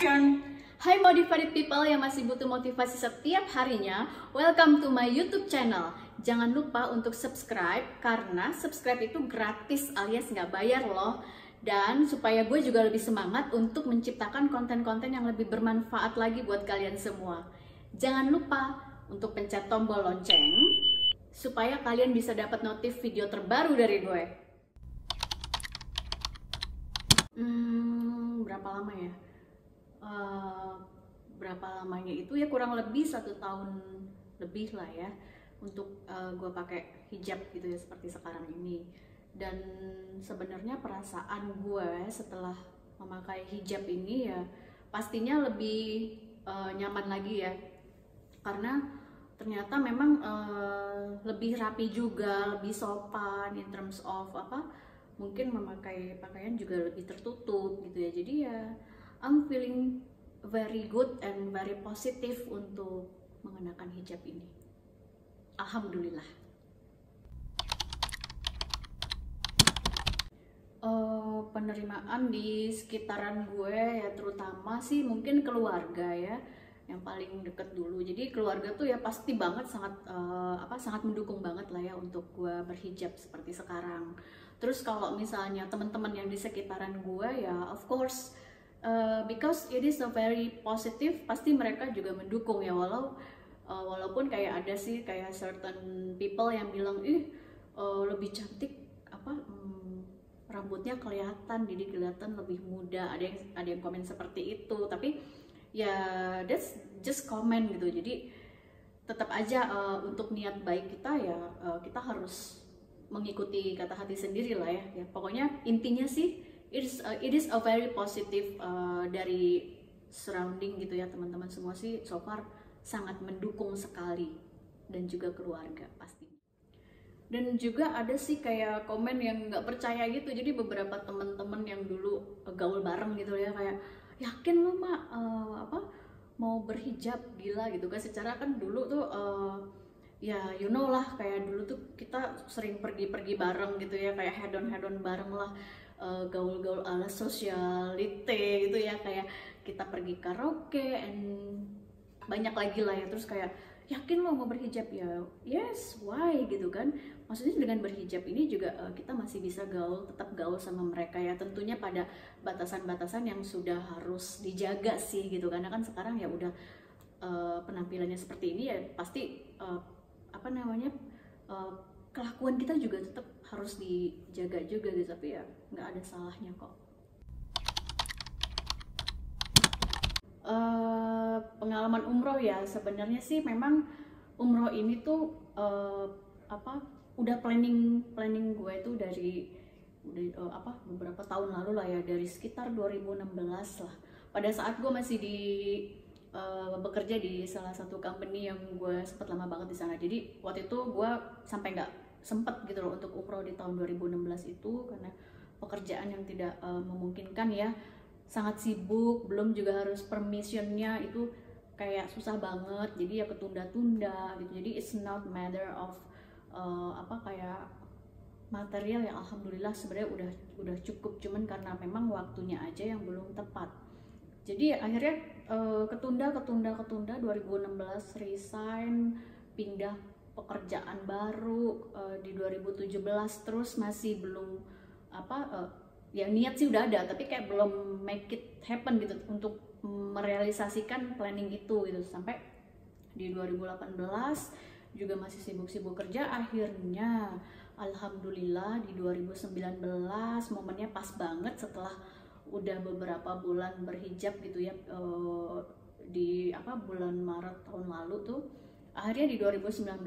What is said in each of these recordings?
Hai motivated people yang masih butuh motivasi setiap harinya, welcome to my YouTube channel. Jangan lupa untuk subscribe, karena subscribe itu gratis alias nggak bayar loh. Dan supaya gue juga lebih semangat untuk menciptakan konten-konten yang lebih bermanfaat lagi buat kalian semua. Jangan lupa untuk pencet tombol lonceng, supaya kalian bisa dapat notif video terbaru dari gue. Berapa lama ya? Berapa lamanya itu ya, kurang lebih 1 tahun lebih lah ya untuk gue pakai hijab gitu ya, seperti sekarang ini. Dan sebenarnya perasaan gue setelah memakai hijab ini ya pastinya lebih nyaman lagi ya, karena ternyata memang lebih rapi juga, lebih sopan in terms of mungkin memakai pakaian juga lebih tertutup gitu ya. Jadi ya I'm feeling very good and very positive untuk mengenakan hijab ini. Alhamdulillah. Penerimaan di sekitaran gue ya, terutama sih mungkin keluarga ya, yang paling deket dulu. Jadi keluarga tuh ya pasti banget sangat mendukung banget lah ya untuk gue berhijab seperti sekarang. Terus kalau misalnya teman-teman yang di sekitaran gue ya of course because it is a very positive, pasti mereka juga mendukung ya, walaupun kayak ada sih kayak certain people yang bilang lebih cantik rambutnya kelihatan, jadi kelihatan lebih muda. Ada yang komen seperti itu, tapi ya that's just comment gitu. Jadi tetap aja untuk niat baik kita ya kita harus mengikuti kata hati sendiri lah ya. Pokoknya intinya sih it is a very positive dari surrounding gitu ya, teman-teman semua sih so far sangat mendukung sekali, dan juga keluarga pasti. Dan juga ada sih kayak komen yang nggak percaya gitu. Jadi beberapa teman-teman yang dulu gaul bareng gitu ya, kayak yakin lo mak mau berhijab, gila gitu kan. Secara kan dulu tuh ya you know lah, kayak dulu tuh kita sering pergi-pergi bareng gitu ya, kayak hedon bareng lah, gaul-gaul ala sosialite gitu ya, kayak kita pergi karaoke and banyak lagi lah ya. Terus kayak yakin lo mau berhijab ya, yes why gitu kan. Maksudnya dengan berhijab ini juga kita masih bisa tetap gaul sama mereka ya, tentunya pada batasan-batasan yang sudah harus dijaga sih gitu. Karena kan sekarang ya udah penampilannya seperti ini ya, pasti kelakuan kita juga tetap harus dijaga juga gitu. Tapi ya nggak ada salahnya kok. Pengalaman umroh ya, sebenarnya sih memang umroh ini tuh udah planning gue tuh dari beberapa tahun lalu lah ya, dari sekitar 2016 lah, pada saat gue masih bekerja di salah satu company yang gue sempat lama banget di sana. Jadi waktu itu gue sampai nggak sempet gitu loh untuk umroh di tahun 2016 itu, karena pekerjaan yang tidak memungkinkan ya, sangat sibuk, belum juga harus permissionnya itu kayak susah banget, jadi ya ketunda-tunda gitu. Jadi it's not matter of kayak material yang alhamdulillah sebenarnya udah cukup, cuman karena memang waktunya aja yang belum tepat. Jadi akhirnya ketunda 2016 resign, pindah pekerjaan baru di 2017, terus masih belum ya niat sih udah ada, tapi kayak belum make it happen gitu untuk merealisasikan planning itu gitu. Sampai di 2018 juga masih sibuk-sibuk kerja. Akhirnya alhamdulillah di 2019 momennya pas banget setelah udah beberapa bulan berhijab gitu ya, di bulan Maret tahun lalu tuh. Akhirnya di 2019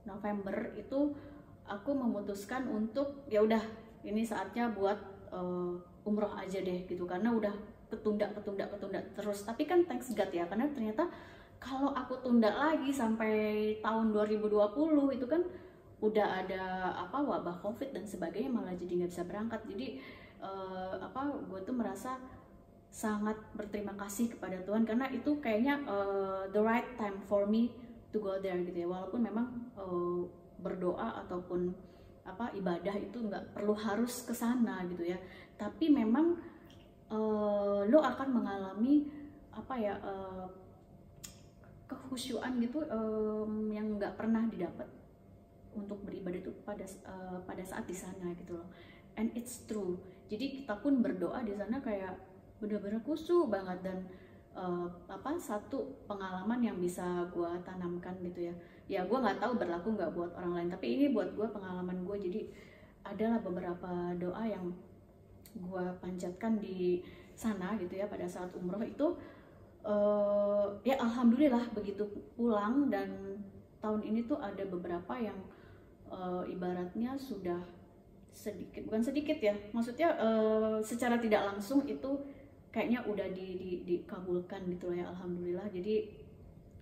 November itu aku memutuskan untuk ya udah, ini saatnya buat umroh aja deh gitu, karena udah ketunda terus. Tapi kan thanks God ya, karena ternyata kalau aku tunda lagi sampai tahun 2020 itu kan udah ada wabah COVID dan sebagainya, malah jadi nggak bisa berangkat. Jadi gue tuh merasa sangat berterima kasih kepada Tuhan, karena itu kayaknya the right time for me to go there gitu ya. Walaupun memang berdoa ataupun ibadah itu nggak perlu harus ke sana gitu ya, tapi memang lo akan mengalami apa ya, kehusyuan gitu, yang nggak pernah didapat untuk beribadah itu pada saat di sana gitu loh. And it's true. Jadi kita pun berdoa di sana kayak benar-benar khusyuk banget. Dan satu pengalaman yang bisa gue tanamkan gitu ya. Ya gue nggak tahu berlaku nggak buat orang lain, tapi ini buat gue pengalaman gue. Jadi adalah beberapa doa yang gue panjatkan di sana gitu ya pada saat umroh itu. Ya alhamdulillah begitu pulang. Dan tahun ini tuh ada beberapa yang ibaratnya sudah sedikit, bukan sedikit ya, maksudnya secara tidak langsung itu kayaknya udah dikabulkan gitu ya, alhamdulillah. Jadi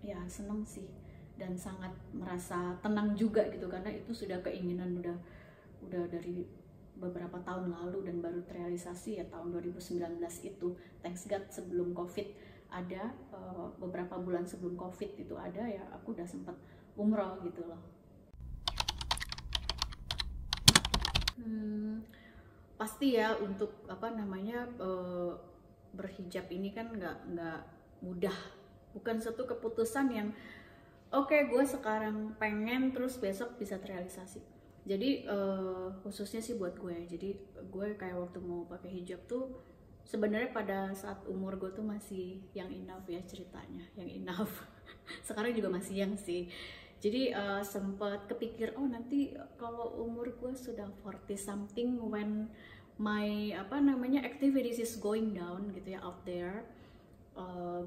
ya seneng sih dan sangat merasa tenang juga gitu, karena itu sudah keinginan udah dari beberapa tahun lalu dan baru terrealisasi ya tahun 2019 itu. Thanks God, sebelum COVID ada, beberapa bulan sebelum COVID itu ada ya, aku udah sempat umroh gitu loh. Pasti ya untuk berhijab ini kan nggak mudah, bukan satu keputusan yang oke, gue sekarang pengen terus besok bisa terrealisasi. Jadi khususnya sih buat gue, jadi gue kayak waktu mau pakai hijab tuh sebenarnya pada saat umur gue tuh masih yang enough ya ceritanya, yang enough. Sekarang juga masih yang sih. Jadi sempat kepikir, oh nanti kalau umur gue sudah 40 something, when my activities is going down gitu ya, out there,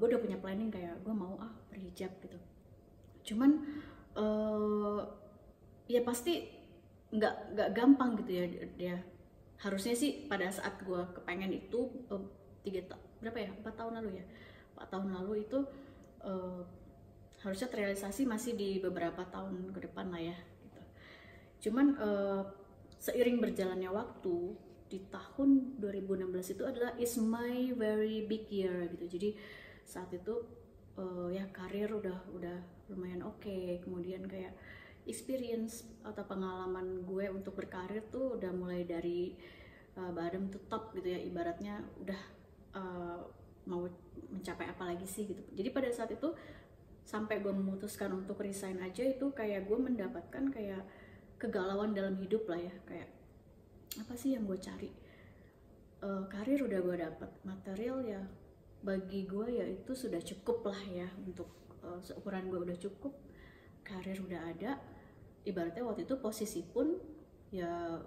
gue udah punya planning kayak gue mau berhijab gitu. Cuman ya pasti nggak gampang gitu ya dia. Harusnya sih pada saat gue kepengen itu 4 tahun lalu ya, 4 tahun lalu itu harusnya terrealisasi masih di beberapa tahun ke depan lah ya gitu. Cuman seiring berjalannya waktu, di tahun 2016 itu adalah is my very big year gitu. Jadi saat itu ya karir udah lumayan oke. Kemudian kayak experience atau pengalaman gue untuk berkarir tuh udah mulai dari bottom to top gitu ya, ibaratnya udah mau mencapai apa lagi sih gitu. Jadi pada saat itu sampai gue memutuskan untuk resign aja, itu kayak gue mendapatkan kayak kegalauan dalam hidup lah ya, kayak apa sih yang gue cari. Karir udah gue dapat, material ya bagi gue ya itu sudah cukup lah ya, untuk seukuran gue udah cukup, karir udah ada, ibaratnya waktu itu posisi pun ya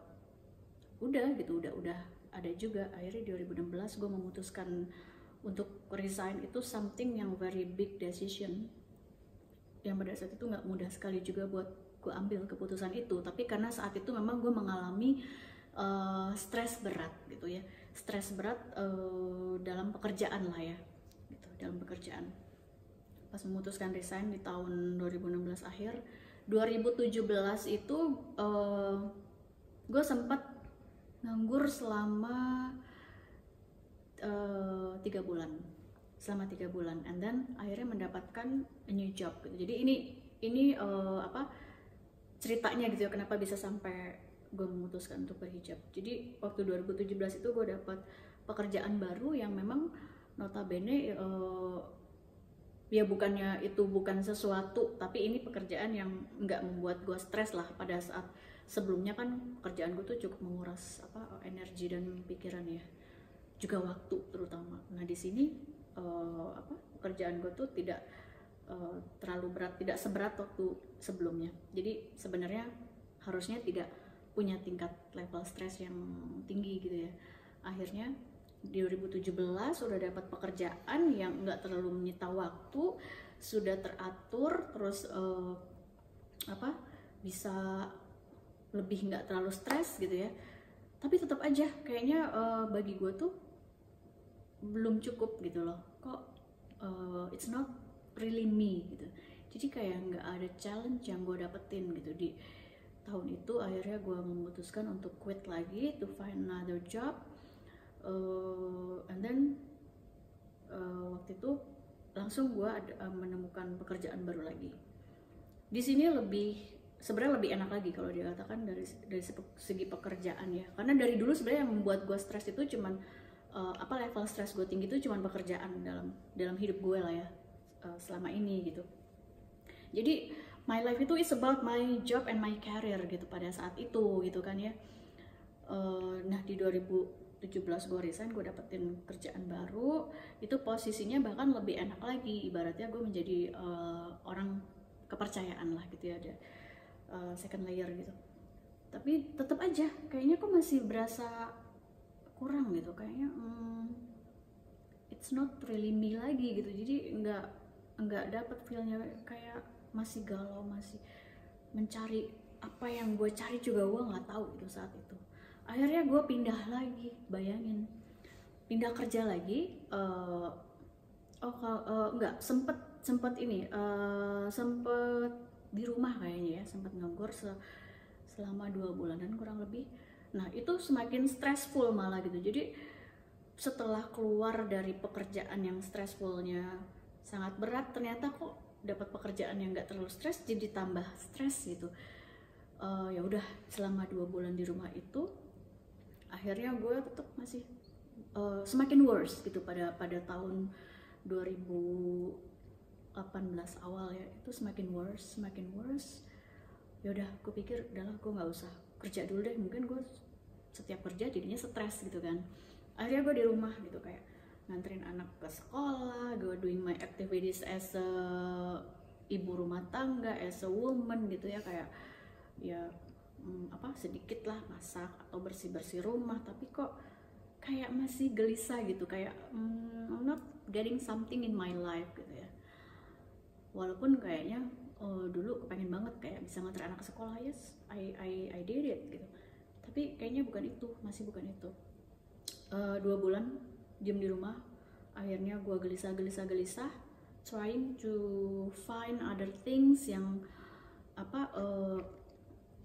udah gitu, udah ada juga. Akhirnya 2016 gue memutuskan untuk resign. Itu something yang very big decision, yang pada saat itu nggak mudah sekali juga buat gue ambil keputusan itu. Tapi karena saat itu memang gue mengalami stres berat gitu ya, stres berat dalam pekerjaan lah ya gitu, dalam pekerjaan. Pas memutuskan resign di tahun 2016 akhir, 2017 itu gue sempat nganggur selama 3 bulan, selama 3 bulan, and then akhirnya mendapatkan a new job gitu. Jadi ini ceritanya gitu ya, kenapa bisa sampai gue memutuskan untuk berhijab. Jadi waktu 2017 itu gue dapat pekerjaan baru yang memang notabene ya bukannya itu bukan sesuatu, tapi ini pekerjaan yang nggak membuat gue stres lah. Pada saat sebelumnya kan pekerjaan gue tuh cukup menguras energi dan pikiran ya, juga waktu terutama. Nah di sini pekerjaan gue tuh tidak terlalu berat, tidak seberat waktu sebelumnya. Jadi sebenarnya harusnya tidak punya tingkat level stres yang tinggi gitu ya. Akhirnya di 2017 udah dapat pekerjaan yang nggak terlalu menyita waktu, sudah teratur, terus bisa lebih nggak terlalu stres gitu ya. Tapi tetap aja kayaknya bagi gue tuh belum cukup gitu loh, kok it's not really me gitu. Jadi kayak nggak ada challenge yang gue dapetin gitu. Di tahun itu akhirnya gue memutuskan untuk quit lagi, to find another job, and then waktu itu langsung gue menemukan pekerjaan baru lagi. Di sini sebenarnya lebih enak lagi kalau dikatakan dari segi pekerjaan ya, karena dari dulu sebenarnya yang membuat gue stres itu cuman apa level stres gue tinggi itu cuman pekerjaan dalam hidup gue lah ya, selama ini gitu. Jadi my life itu is about my job and my career gitu pada saat itu gitu kan ya. Nah di 2017 gue resign, gue dapetin kerjaan baru, itu posisinya bahkan lebih enak lagi, ibaratnya gue menjadi orang kepercayaan lah gitu ya, ada second layer gitu. Tapi tetap aja kayaknya kok masih berasa kurang gitu, kayaknya it's not really me lagi gitu. Jadi nggak dapet feelnya, kayak masih galau, masih mencari apa yang gue cari juga gue nggak tahu gitu saat itu. Akhirnya gue pindah lagi, bayangin, pindah kerja lagi. Nggak sempet ini sempet di rumah kayaknya ya, sempet nganggur selama 2 bulanan kurang lebih. Nah itu semakin stressful malah gitu. Jadi setelah keluar dari pekerjaan yang stressfulnya sangat berat, ternyata kok dapat pekerjaan yang nggak terlalu stres, jadi tambah stres gitu. Ya udah selama 2 bulan di rumah itu, akhirnya gue tetap masih semakin worse gitu pada tahun 2018 awal ya, itu semakin worse. Ya udah, gue pikir udahlah, gue nggak usah kerja dulu deh, mungkin gue setiap kerja jadinya stres gitu kan. Akhirnya gue di rumah gitu, kayak nganterin anak ke sekolah, gue doing my activities as a ibu rumah tangga, as a woman gitu ya, kayak ya sedikit lah masak atau bersih rumah, tapi kok kayak masih gelisah gitu, kayak I'm not getting something in my life gitu ya. Walaupun kayaknya dulu kepengen banget kayak bisa nganter anak ke sekolah, yes I did it gitu, tapi kayaknya masih bukan itu. 2 bulan diem di rumah, akhirnya gue gelisah, trying to find other things yang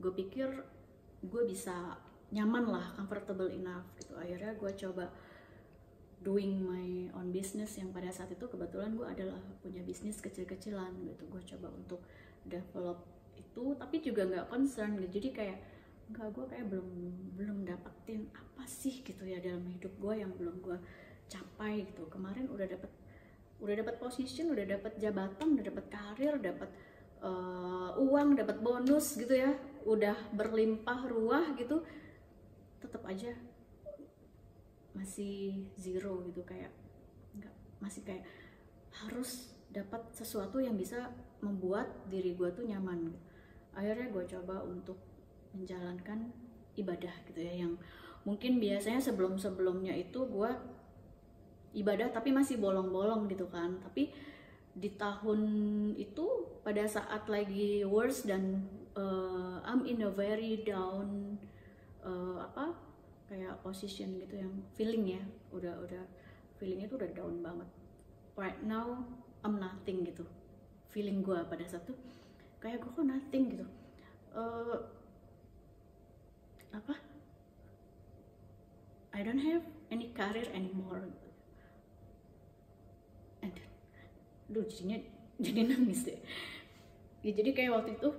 gue pikir gue bisa nyaman lah, comfortable enough gitu. Akhirnya gue coba doing my own business, yang pada saat itu kebetulan gue adalah punya bisnis kecil-kecilan gitu. Gue coba untuk develop itu, tapi juga nggak concern gitu. Jadi kayak gue kayak belum dapetin apa sih gitu ya dalam hidup gue yang belum gue capai gitu. Kemarin udah dapat position, udah dapat jabatan, udah dapat karir, dapat uang, dapat bonus gitu ya, udah berlimpah ruah gitu, tetap aja masih zero gitu, kayak masih kayak harus dapat sesuatu yang bisa membuat diri gue tuh nyaman gitu. Akhirnya gue coba untuk menjalankan ibadah gitu ya, yang mungkin biasanya sebelumnya itu gue ibadah tapi masih bolong-bolong gitu kan. Tapi di tahun itu pada saat lagi worse dan I'm in a very down kayak position gitu, yang feeling ya udah feelingnya tuh udah down banget. Right now I'm nothing gitu, feeling gue pada saat itu kayak gue kok nothing gitu. I don't have any career anymore. And jadinya jadi nangis deh ya. Jadi kayak waktu itu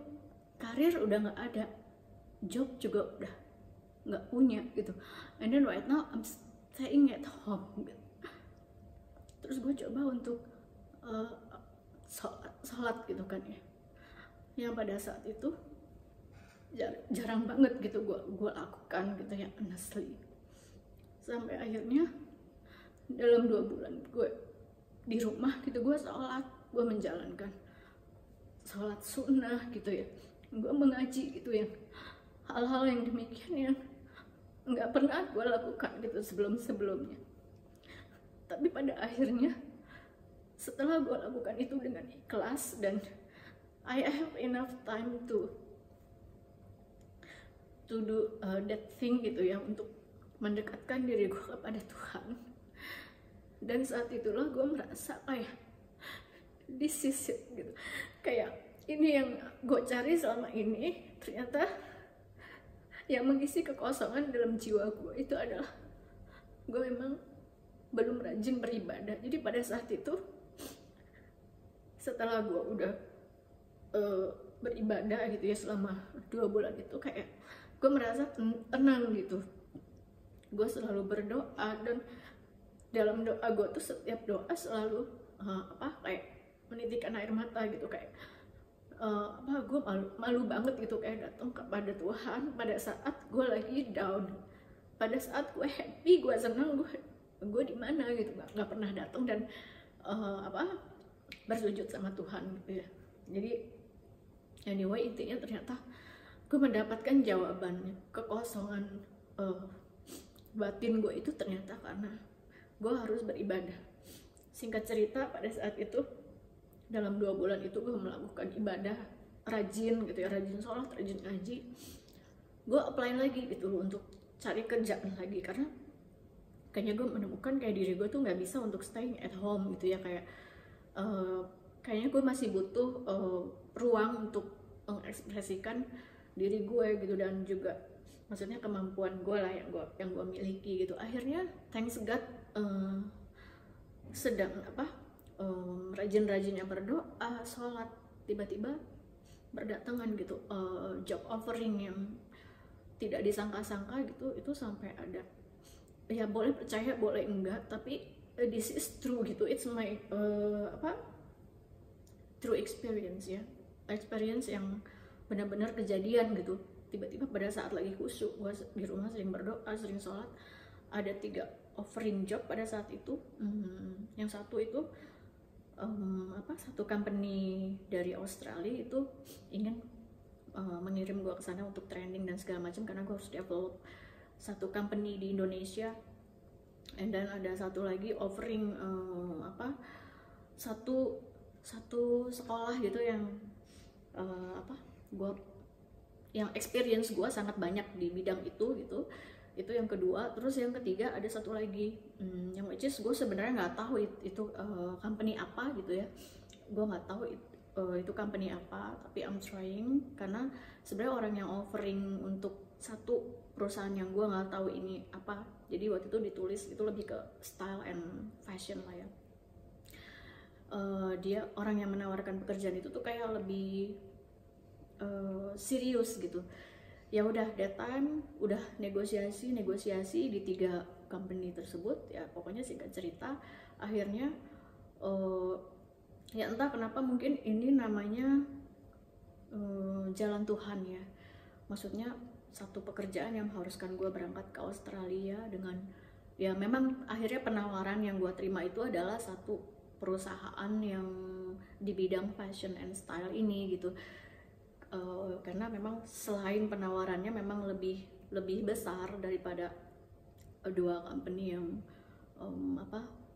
karir udah nggak ada, job juga udah nggak punya gitu, and then right now I'm staying at home gitu. Terus gue coba untuk sholat gitu kan ya, yang pada saat itu jarang banget gitu gue lakukan gitu ya, honestly. Sampai akhirnya dalam 2 bulan gue di rumah gitu, gue sholat, gue menjalankan sholat sunnah gitu ya, gue mengaji gitu ya, hal-hal yang demikian yang nggak pernah gue lakukan gitu sebelumnya. Tapi pada akhirnya setelah gue lakukan itu dengan ikhlas, dan I have enough time to do that thing gitu ya, untuk mendekatkan diri gue kepada Tuhan. Dan saat itulah gue merasa kayak this is it gitu, kayak ini yang gue cari selama ini. Ternyata yang mengisi kekosongan dalam jiwa gue itu adalah gue memang belum rajin beribadah. Jadi pada saat itu, setelah gue udah beribadah gitu ya selama 2 bulan itu, kayak gue merasa tenang gitu. Gue selalu berdoa dan dalam doa gue tuh setiap doa selalu kayak menitikkan air mata gitu, kayak gue malu banget gitu kayak datang kepada Tuhan pada saat gue lagi down, pada saat gue happy, gue senang, gue di mana gitu, nggak pernah datang dan bersujud sama Tuhan gitu ya. Jadi anyway, intinya ternyata gue mendapatkan jawabannya kekosongan batin gue itu ternyata karena gue harus beribadah. Singkat cerita, pada saat itu dalam 2 bulan itu gue melakukan ibadah rajin gitu ya, rajin sholat, rajin ngaji. Gue apply lagi gitu untuk cari kerjaan lagi karena kayaknya gue menemukan kayak diri gue tuh nggak bisa untuk staying at home gitu ya, kayak kayaknya gue masih butuh ruang untuk mengekspresikan diri gue gitu, dan juga maksudnya kemampuan gue lah yang gue miliki gitu. Akhirnya thanks God sedang rajin-rajinnya berdoa, sholat, tiba-tiba berdatangan gitu job offering yang tidak disangka-sangka gitu. Itu sampai ada, ya boleh percaya boleh enggak, tapi this is true gitu, it's my true experience ya, experience yang benar-benar kejadian gitu. Tiba-tiba pada saat lagi khusyuk, gue di rumah sering berdoa, sering sholat, ada 3 offering job pada saat itu. Yang satu itu satu company dari Australia itu ingin mengirim gue ke sana untuk training dan segala macam karena gue harus develop satu company di Indonesia. And then ada satu lagi offering satu sekolah gitu yang yang experience gue sangat banyak di bidang itu gitu. Itu yang kedua. Terus yang ketiga ada satu lagi yang which is gue sebenarnya nggak tahu itu company apa gitu ya. Gue nggak tahu itu company apa, tapi I'm trying karena sebenarnya orang yang offering untuk satu perusahaan yang gue nggak tahu ini apa. Jadi waktu itu ditulis itu lebih ke style and fashion lah ya. Dia orang yang menawarkan pekerjaan itu tuh kayak lebih serius gitu. Ya udah, that time udah negosiasi di 3 company tersebut ya. Pokoknya singkat cerita akhirnya ya entah kenapa, mungkin ini namanya jalan Tuhan ya. Maksudnya satu pekerjaan yang mengharuskan gue berangkat ke Australia dengan ya memang akhirnya penawaran yang gue terima itu adalah satu perusahaan yang di bidang fashion and style ini gitu. Karena memang selain penawarannya memang lebih besar daripada 2 company yang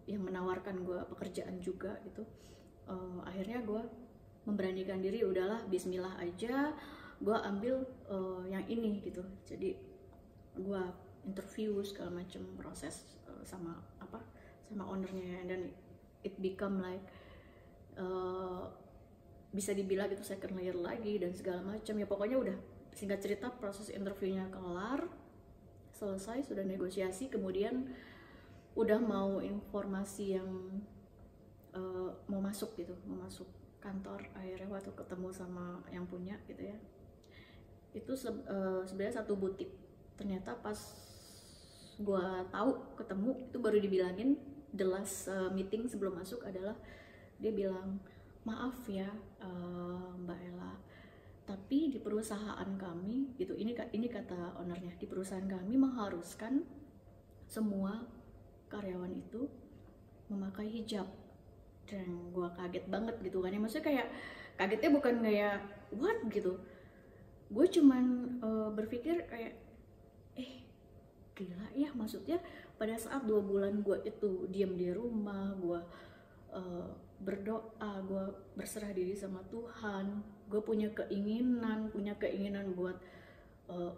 yang menawarkan gue pekerjaan juga gitu. Akhirnya gue memberanikan diri, udahlah Bismillah aja, gue ambil yang ini gitu. Jadi gue interview segala macam proses sama ownernya, dan it become like bisa dibilang itu second layer lagi dan segala macam ya. Pokoknya udah, singkat cerita proses interviewnya kelar, selesai, sudah negosiasi, kemudian udah mau informasi yang mau masuk kantor. Akhirnya waktu ketemu sama yang punya gitu ya, itu sebenarnya satu butik. Ternyata pas gua tahu ketemu itu baru dibilangin the last meeting sebelum masuk adalah dia bilang, maaf ya Mbak Ella, tapi di perusahaan kami gitu, ini kata ownernya, di perusahaan kami mengharuskan semua karyawan itu memakai hijab. Dan gue kaget banget gitu kan ya, maksudnya kayak kagetnya bukan kayak what gitu, gue cuman berpikir kayak gila ya. Maksudnya pada saat 2 bulan gue itu diam di rumah, gue berdoa, gue berserah diri sama Tuhan, gue punya keinginan buat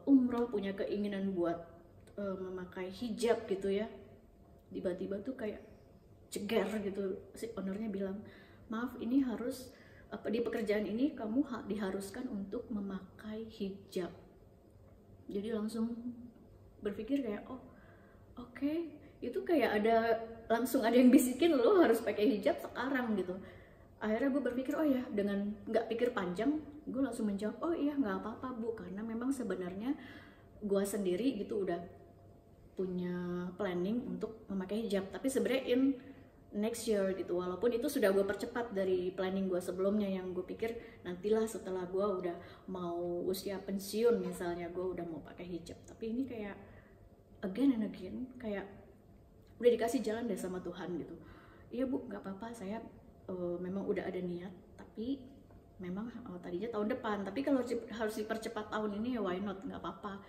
umroh, punya keinginan buat memakai hijab gitu ya. Tiba-tiba tuh kayak ceger gitu, si ownernya bilang, maaf ini harus di pekerjaan ini kamu diharuskan untuk memakai hijab. Jadi langsung berpikir kayak oke. Itu kayak langsung ada yang bisikin lo harus pakai hijab sekarang gitu. Akhirnya gue berpikir ya, dengan nggak pikir panjang gue langsung menjawab, iya nggak apa-apa Bu, karena memang sebenarnya gue sendiri gitu udah punya planning untuk memakai hijab, tapi sebenarnya in next year gitu. Walaupun itu sudah gue percepat dari planning gue sebelumnya, yang gue pikir nantilah setelah gue udah mau usia pensiun misalnya gue udah mau pakai hijab. Tapi ini kayak again and again, kayak udah dikasih jalan deh sama Tuhan gitu. Iya bu, nggak apa-apa, saya memang udah ada niat, tapi memang tadinya tahun depan, tapi kalau harus dipercepat tahun ini ya why not, nggak apa-apa.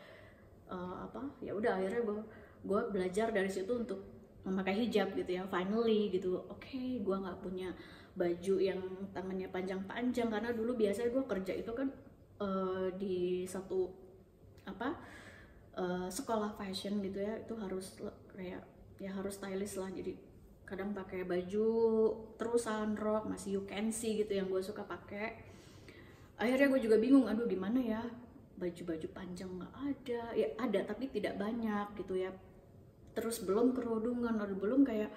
Ya udah akhirnya gue belajar dari situ untuk memakai hijab gitu ya, finally gitu. Oke, gue nggak punya baju yang tangannya panjang-panjang, karena dulu biasanya gue kerja itu kan di satu sekolah fashion gitu ya, itu harus kayak ya harus stylish lah, jadi kadang pakai baju terus sunrock masih you can see gitu yang gue suka pakai. Akhirnya gue juga bingung, aduh gimana ya, baju-baju panjang nggak ada, ya ada tapi tidak banyak gitu ya. Terus belum kerudungan, belum kayak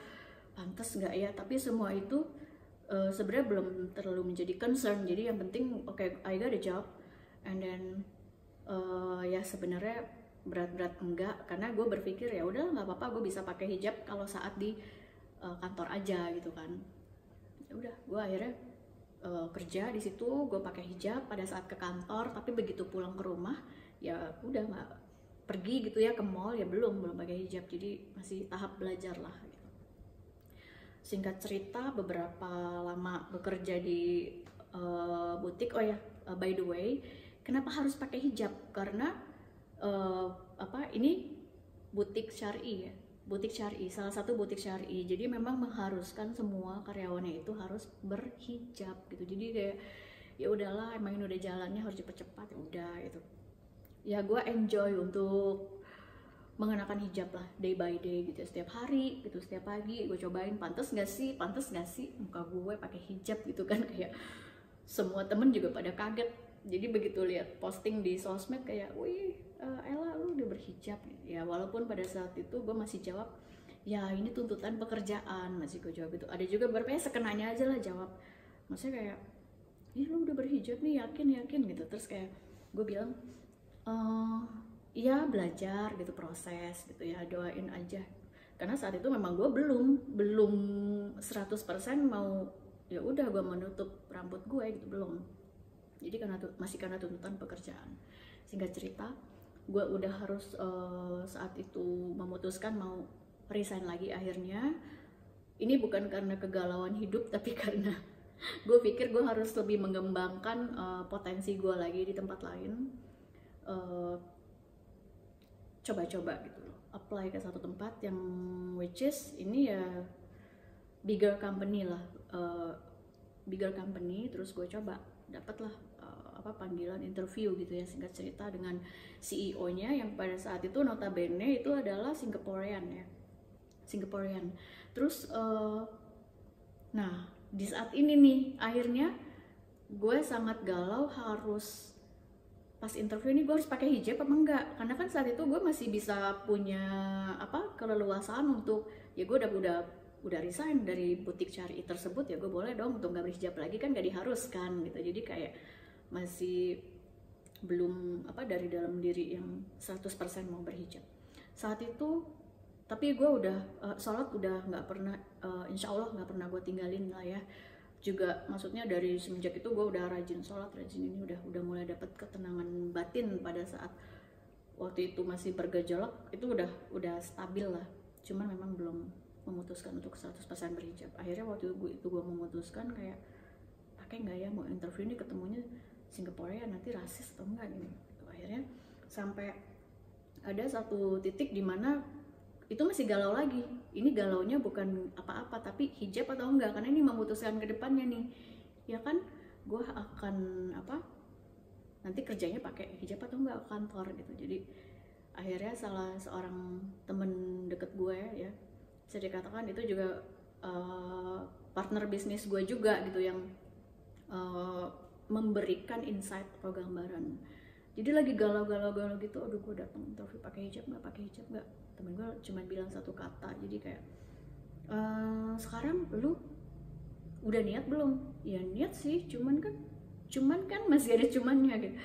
pantas nggak ya, tapi semua itu sebenarnya belum terlalu menjadi concern. Jadi yang penting oke, I got a job, and then ya sebenarnya berat-berat enggak, karena gue berpikir ya udah nggak apa-apa, gue bisa pakai hijab kalau saat di kantor aja gitu kan. Ya udah, gue akhirnya kerja di situ, gue pakai hijab pada saat ke kantor, tapi begitu pulang ke rumah ya udah nggak pergi gitu ya ke mall, ya belum pakai hijab, jadi masih tahap belajar lah gitu. Singkat cerita, beberapa lama bekerja di butik. Oh ya, by the way, kenapa harus pakai hijab? Karena ini butik syar'i ya, butik syar'i, salah satu butik syar'i, jadi memang mengharuskan semua karyawannya itu harus berhijab gitu. Jadi kayak ya udahlah, emang ini udah jalannya harus dipercepat, ya udah gitu. Ya gue enjoy untuk mengenakan hijab lah day by day gitu, setiap hari gitu, setiap pagi gue cobain pantas nggak sih muka gue pakai hijab gitu kan. Kayak semua temen juga pada kaget, jadi begitu lihat posting di sosmed kayak wih, Ella lu udah berhijab ya. Walaupun pada saat itu gue masih jawab ya ini tuntutan pekerjaan, masih gue jawab itu. Ada juga beberapa sekenanya aja lah jawab, maksudnya kayak ih lu udah berhijab nih, yakin gitu. Terus kayak gue bilang iya belajar gitu, proses gitu ya, doain aja. Karena saat itu memang gue belum 100% mau ya udah gue menutup rambut gue gitu, belum. Jadi masih karena tuntutan pekerjaan. Singkat cerita, gue udah harus saat itu memutuskan mau resign lagi akhirnya. Ini bukan karena kegalauan hidup, tapi karena gue pikir gue harus lebih mengembangkan potensi gue lagi di tempat lain. Coba-coba gitu loh, apply ke satu tempat yang which is ini ya bigger company lah, bigger company. Terus gue coba, dapatlah panggilan interview gitu ya. Singkat cerita, dengan CEO-nya yang pada saat itu notabene itu adalah Singaporean. Terus nah di saat ini nih akhirnya gue sangat galau, harus pas interview ini gue harus pakai hijab apa enggak, karena kan saat itu gue masih bisa punya keleluasaan untuk ya gue udah resign dari butik syar'i tersebut, ya gue boleh dong untuk nggak berhijab lagi, kan nggak diharuskan gitu. Jadi kayak masih belum dari dalam diri yang 100% mau berhijab saat itu. Tapi gue udah sholat udah nggak pernah, insya Allah nggak pernah gue tinggalin lah ya. Juga maksudnya dari semenjak itu gue udah rajin sholat, rajin ini, udah mulai dapat ketenangan batin. Pada saat waktu itu masih bergejolak itu udah stabil lah, cuman memang belum memutuskan untuk 100% berhijab. Akhirnya waktu itu gue memutuskan kayak pakai nggak ya, mau interview ini ketemunya Singaporean, nanti rasis atau enggak gini. Akhirnya sampai ada satu titik di mana itu masih galau lagi. Ini galaunya bukan apa-apa, tapi hijab atau enggak, karena ini memutuskan ke depannya nih. Ya kan, gue akan nanti kerjanya pakai hijab atau enggak ke kantor gitu. Jadi akhirnya salah seorang temen deket gue ya, bisa dikatakan itu juga partner bisnis gue juga gitu, yang memberikan insight atau gambaran. Jadi lagi galau gitu, aduh gue datang interview pakai hijab nggak, temen gue cuma bilang satu kata, jadi kayak sekarang lu udah niat belum? Ya niat sih, cuman kan masih ada cumannya gitu.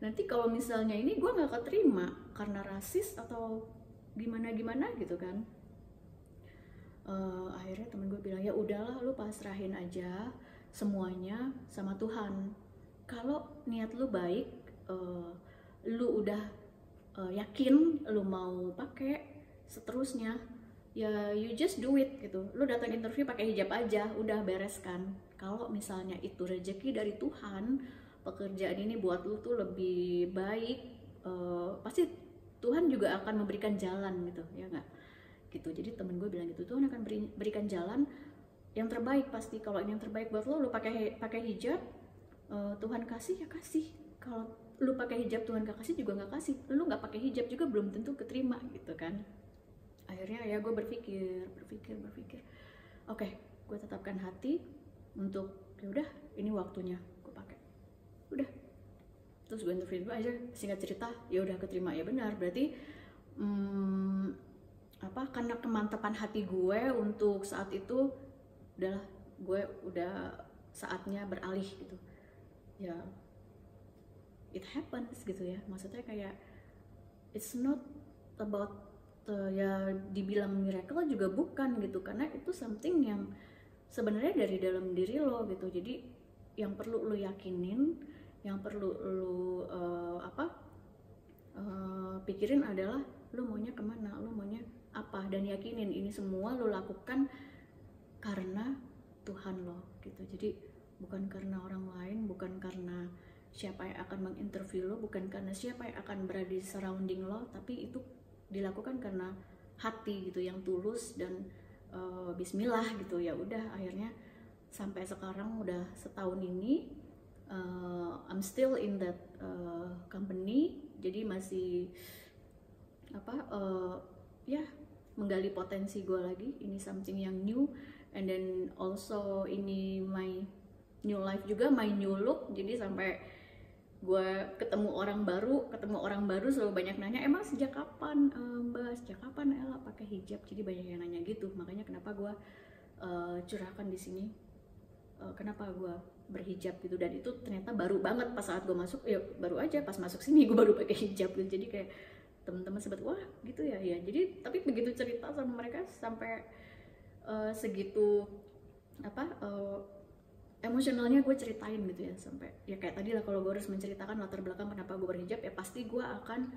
Nanti kalau misalnya ini gue nggak keterima karena rasis atau gimana gitu kan. Akhirnya temen gue bilang, ya udahlah lu pasrahin aja semuanya sama Tuhan. Kalau niat lu baik, lu udah yakin lu mau pakai seterusnya, ya you just do it gitu. Lu datang interview pakai hijab aja, udah beres kan. Kalau misalnya itu rezeki dari Tuhan, pekerjaan ini buat lu tuh lebih baik, pasti Tuhan juga akan memberikan jalan gitu, ya nggak? Gitu. Jadi temen gue bilang gitu, Tuhan akan berikan jalan yang terbaik pasti. Kalau ini yang terbaik buat lu pakai hijab, Tuhan kasih ya kasih. Kalau lu pakai hijab Tuhan gak kasih juga nggak kasih. Lu nggak pakai hijab juga belum tentu keterima gitu kan. Akhirnya ya gue berpikir, oke, gue tetapkan hati untuk ya udah ini waktunya gue pakai. Udah. Terus gue interview aja, singkat cerita ya udah keterima. Ya benar, berarti karena kemantapan hati gue untuk saat itu, udahlah gue udah saatnya beralih gitu ya, it happens gitu ya. Maksudnya kayak it's not about ya dibilang miracle juga bukan gitu, karena itu something yang sebenarnya dari dalam diri lo gitu. Jadi yang perlu lo yakinin, yang perlu lo pikirin adalah lo maunya kemana, lo maunya apa, dan yakinin ini semua lo lakukan karena Tuhan lo gitu. Jadi bukan karena orang lain, bukan karena siapa yang akan menginterview lo, bukan karena siapa yang akan berada di surrounding lo, tapi itu dilakukan karena hati gitu yang tulus dan bismillah gitu. Ya udah, akhirnya sampai sekarang udah setahun ini I'm still in that company. Jadi masih ya menggali potensi gue lagi. Ini something yang new, and then also ini my new life juga, my new look. Jadi sampai gue ketemu orang baru selalu banyak nanya, emang sejak kapan Mbak, sejak kapan Ella pakai hijab? Jadi banyak yang nanya gitu. Makanya kenapa gue curahkan di sini, kenapa gue berhijab gitu. Dan itu ternyata baru banget pas saat gue masuk, ya baru aja pas masuk sini gue baru pakai hijab gitu. Jadi kayak teman-teman sebut, wah gitu ya. Jadi tapi begitu cerita sama mereka sampai segitu emosionalnya gue ceritain gitu ya, sampai ya kayak tadi lah, kalau gue harus menceritakan latar belakang kenapa gue berhijab, ya pasti gue akan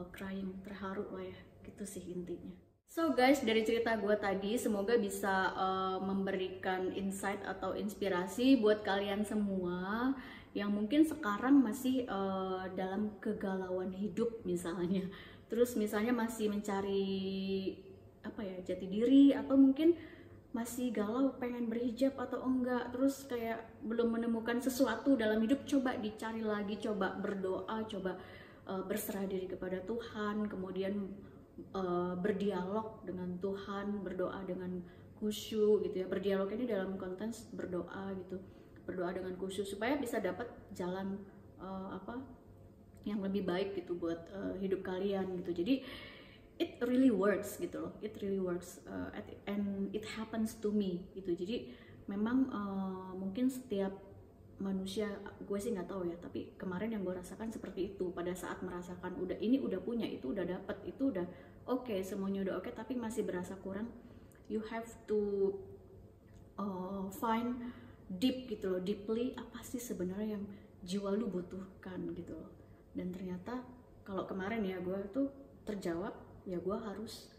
crying, terharu lah ya, gitu sih intinya. So guys, dari cerita gue tadi semoga bisa memberikan insight atau inspirasi buat kalian semua yang mungkin sekarang masih dalam kegalauan hidup misalnya, terus misalnya masih mencari jati diri, atau mungkin masih galau pengen berhijab atau enggak, terus kayak belum menemukan sesuatu dalam hidup. Coba dicari lagi, coba berdoa, coba berserah diri kepada Tuhan, kemudian berdialog dengan Tuhan, berdoa dengan khusyuk gitu ya. Berdialog ini dalam konteks berdoa gitu, berdoa dengan khusyuk supaya bisa dapat jalan yang lebih baik gitu buat hidup kalian gitu. Jadi it really works gitu loh, it really works and it happens to me gitu. Jadi memang mungkin setiap manusia, gue sih nggak tahu ya, tapi kemarin yang gue rasakan seperti itu. Pada saat merasakan udah punya, itu udah dapet, itu udah oke, semuanya udah oke, tapi masih berasa kurang. You have to find deep gitu loh, deeply apa sih sebenarnya yang jiwa lu butuhkan gitu loh. Dan ternyata kalau kemarin ya gue tuh terjawab, ya gue harus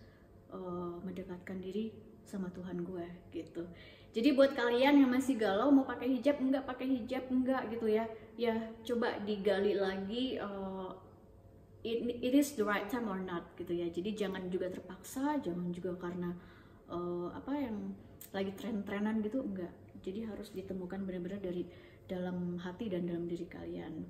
mendekatkan diri sama Tuhan gue gitu. Jadi buat kalian yang masih galau mau pakai hijab enggak, pakai hijab enggak gitu ya, ya coba digali lagi it is the right time or not gitu ya. Jadi jangan juga terpaksa, jangan juga karena yang lagi tren-trenan gitu, enggak. Jadi harus ditemukan benar-benar dari dalam hati dan dalam diri kalian.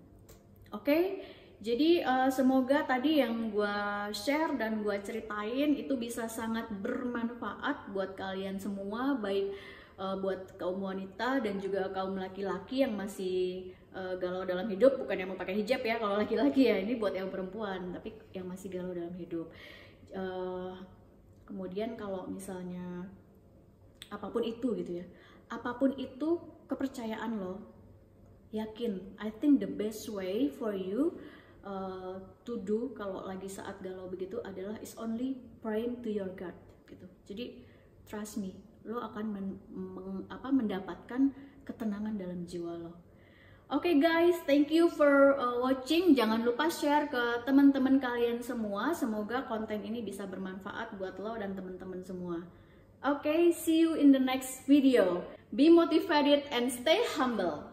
Oke? Jadi semoga tadi yang gue share dan gue ceritain itu bisa sangat bermanfaat buat kalian semua, baik buat kaum wanita dan juga kaum laki-laki yang masih galau dalam hidup. Bukan yang mau pakai hijab ya kalau laki-laki ya, ini buat yang perempuan, tapi yang masih galau dalam hidup. Kemudian kalau misalnya apapun itu gitu ya, apapun itu kepercayaan lo, yakin, I think the best way for you to do kalau lagi saat galau begitu adalah is only praying to your God gitu. Jadi trust me, lo akan mendapatkan ketenangan dalam jiwa lo. Oke guys, thank you for watching. Jangan lupa share ke teman-teman kalian semua. Semoga konten ini bisa bermanfaat buat lo dan teman-teman semua. Oke, see you in the next video. Be motivated and stay humble.